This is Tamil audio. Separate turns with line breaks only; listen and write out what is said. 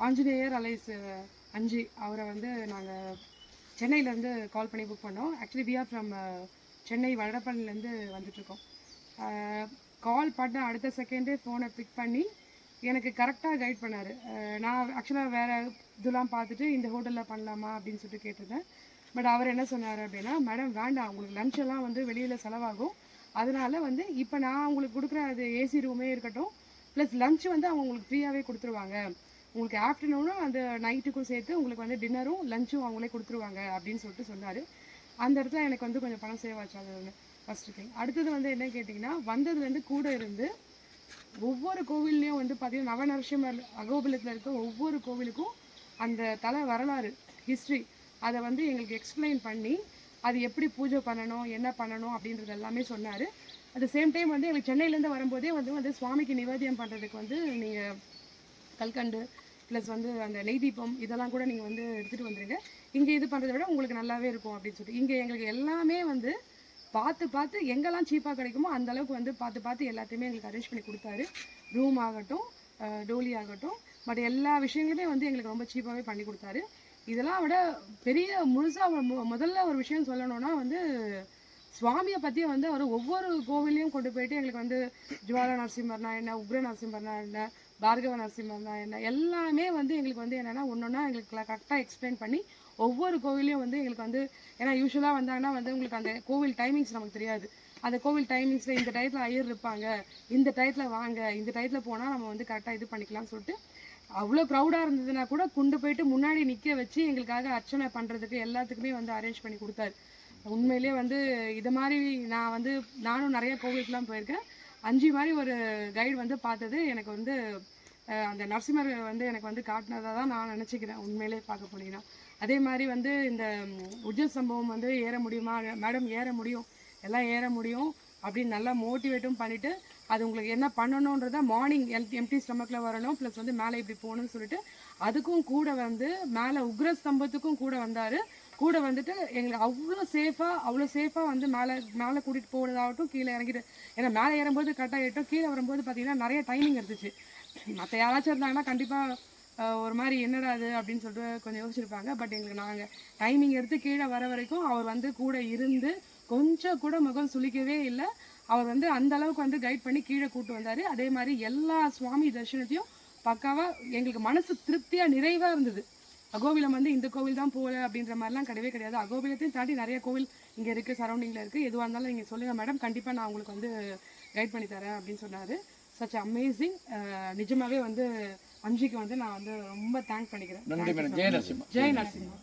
ஆஞ்சநேயர் அலைஸ் அஞ்சி அவரை வந்து நாங்கள் சென்னையிலேருந்து கால் பண்ணி புக் பண்ணோம். Actually we are from Chennai வடபழனிலேருந்து வந்துட்டுருக்கோம். கால் பண்ண அடுத்த செகண்டே ஃபோனை பிக் பண்ணி எனக்கு கரெக்டாக கைட் பண்ணார். நான் ஆக்சுவலாக வேறு இதெல்லாம் பார்த்துட்டு இந்த ஹோட்டலில் பண்ணலாமா அப்படின்னு சொல்லிட்டு கேட்டிருந்தேன். பட் அவர் என்ன சொன்னார் அப்படின்னா, மேடம் வேண்டாம், உங்களுக்கு லஞ்செல்லாம் வந்து வெளியில் செலவாகும், அதனால வந்து இப்போ நான் உங்களுக்கு கொடுக்குற அது ஏசி ரூமே இருக்கட்டும், ப்ளஸ் லஞ்ச் வந்து அவங்க உங்களுக்கு ஃப்ரீயாகவே கொடுத்துருவாங்க, உங்களுக்கு ஆஃப்டர்நூனும் அந்த நைட்டுக்கும் சேர்த்து உங்களுக்கு வந்து டின்னரும் லஞ்சும் அவங்களே கொடுத்துருவாங்க அப்படின்னு சொல்லிட்டு சொன்னார். அந்த இடத்துல எனக்கு வந்து கொஞ்சம் பணம் சேவ் ஆச்சு. அது ஒன்று ஃபஸ்ட்டு திங். அடுத்தது வந்து என்ன கேட்டிங்கன்னா, வந்ததுலேருந்து கூட இருந்து ஒவ்வொரு கோவில்லையும் வந்து பார்த்தீங்கன்னா நவநரசிம்மர் அகோபிலத்தில் இருக்க ஒவ்வொரு கோவிலுக்கும் அந்த தலை வரலாறு ஹிஸ்ட்ரி அதை வந்து எங்களுக்கு எக்ஸ்பிளைன் பண்ணி அது எப்படி பூஜை பண்ணணும் என்ன பண்ணணும் அப்படின்றது எல்லாமே சொன்னார். அட் த சேம் டைம் வந்து எங்களுக்கு சென்னையிலேருந்து வரும்போதே வந்து சுவாமிக்கு நிவேதியம் பண்ணுறதுக்கு வந்து நீங்கள் கல்கண்டு ப்ளஸ் வந்து அந்த நெய் தீபம் இதெல்லாம் கூட நீங்கள் வந்து எடுத்துகிட்டு வந்துடுங்க, இங்கே இது பண்ணுறதை விட உங்களுக்கு நல்லாவே இருக்கும் அப்படின்னு சொல்லிட்டு இங்கே எங்களுக்கு எல்லாமே வந்து பார்த்து எங்கெல்லாம் சீப்பாக கிடைக்குமோ அந்தளவுக்கு வந்து பார்த்து எல்லாத்தையுமே எங்களுக்கு அரேஞ்ச் பண்ணி கொடுத்தாரு. ரூம் ஆகட்டும், டோலி ஆகட்டும், பட் எல்லா விஷயங்களுமே வந்து எங்களுக்கு ரொம்ப சீப்பாகவே பண்ணி கொடுத்தாரு. இதெல்லாம் விட பெரிய முழுசாக முதல்ல ஒரு விஷயம் சொல்லணும்னா வந்து சுவாமியை பற்றி வந்து அவர் ஒவ்வொரு கோவிலையும் கொண்டு போயிட்டு எங்களுக்கு வந்து ஜுவாலா நரசிம்மர்னா என்ன, உக்ர நரசிம்மர்னா என்ன, பார்கவ நரசிம்மர்னா என்ன, எல்லாமே வந்து எங்களுக்கு வந்து என்னென்னா ஒன்றா எங்களுக்கு கரெக்டாக எக்ஸ்பிளைன் பண்ணி ஒவ்வொரு கோவிலையும் வந்து எங்களுக்கு வந்து, ஏன்னா யூஸ்வலாக வந்தாங்கன்னா வந்து உங்களுக்கு அந்த கோவில் டைமிங்ஸ் நமக்கு தெரியாது. அந்த கோவில் டைமிங்ஸில் இந்த டயத்தில் ஐயர் இருப்பாங்க, இந்த டயத்தில் வாங்க, இந்த டயத்தில் போனால் நம்ம வந்து கரெக்டாக இது பண்ணிக்கலாம்னு சொல்லிட்டு அவ்வளோ க்ரௌடாக இருந்ததுன்னா கூட கொண்டு போயிட்டு முன்னாடி நிற்க வச்சு எங்களுக்காக அர்ச்சனை பண்ணுறதுக்கு எல்லாத்துக்குமே வந்து அரேஞ்ச் பண்ணி கொடுத்தாரு. உண்மையிலே வந்து இது மாதிரி நான் வந்து நானும் நிறைய கோவிலுக்குலாம் போயிருக்கேன். அஞ்சு மாதிரி ஒரு கைடு வந்து பார்த்தது எனக்கு வந்து அந்த நரசிம்மர் வந்து எனக்கு வந்து காட்டினதாக தான் நான் நினச்சிக்கிறேன் உண்மையிலே பார்க்க போனீங்கன்னா. அதே மாதிரி வந்து இந்த உஜ்ஜல் சம்பவம் வந்து ஏற முடியுமா மேடம், ஏற முடியும், எல்லாம் ஏற முடியும் அப்படின்னு நல்லா மோட்டிவேட்டும் பண்ணிவிட்டு அது உங்களுக்கு என்ன பண்ணணுன்றத மார்னிங் எம்டி ஸ்டமக்கில் வரணும், ப்ளஸ் வந்து மேலே இப்படி போகணும்னு சொல்லிட்டு அதுக்கும் கூட வந்து மேலே உக்ர ஸ்தம்பத்துக்கும் கூட வந்தார். கூட வந்துட்டு எங்களுக்கு அவ்வளோ சேஃபாக வந்து மேலே கூட்டிகிட்டு போகிறதாகட்டும், கீழே இறங்கிட்டு, ஏன்னா மேலே ஏறும்போது கரெக்டாக ஏறிட்டோம், கீழே வரும்போது பார்த்தீங்கன்னா நிறைய டைமிங் இருந்துச்சு. மற்ற யாராச்சும் இருந்தாங்கன்னா கண்டிப்பாக ஒரு மாதிரி என்னடா அது அப்படின்னு சொல்லிட்டு கொஞ்சம் யோசிச்சிருப்பாங்க. பட் எங்களுக்கு நாங்கள் டைமிங் எடுத்து கீழே வர வரைக்கும் அவர் வந்து கூட இருந்து கொஞ்சம் கூட முகம் சுளிக்கவே இல்லை. அவர் வந்து அந்த அளவுக்கு வந்து கைட் பண்ணி கீழே கூட்டு வந்தார். அதே மாதிரி எல்லா சுவாமி தரிசனத்தையும் பக்காவாக எங்களுக்கு மனசு திருப்தியாக நிறைவாக இருந்தது. அகோபிலம் வந்து இந்த கோவில் தான் போகல அப்படின்ற மாதிரிலாம் கிடையவே கிடையாது. அகோபிலத்தையும் தாண்டி நிறைய கோவில் இங்கே இருக்குது, சரௌண்டிங்கில் இருக்குது. எதுவாக இருந்தாலும் நீங்கள் சொல்லுங்கள் மேடம், கண்டிப்பாக நான் உங்களுக்கு வந்து கைட் பண்ணி தரேன் அப்படின்னு சொன்னார். Such amazing. நிஜமாகவே வந்து அஞ்சிக்கு வந்து நான் வந்து ரொம்ப தேங்க் பண்ணிக்கிறேன்.
ஜெய நரசிம்மா.
ஜெய நரசிம்மா.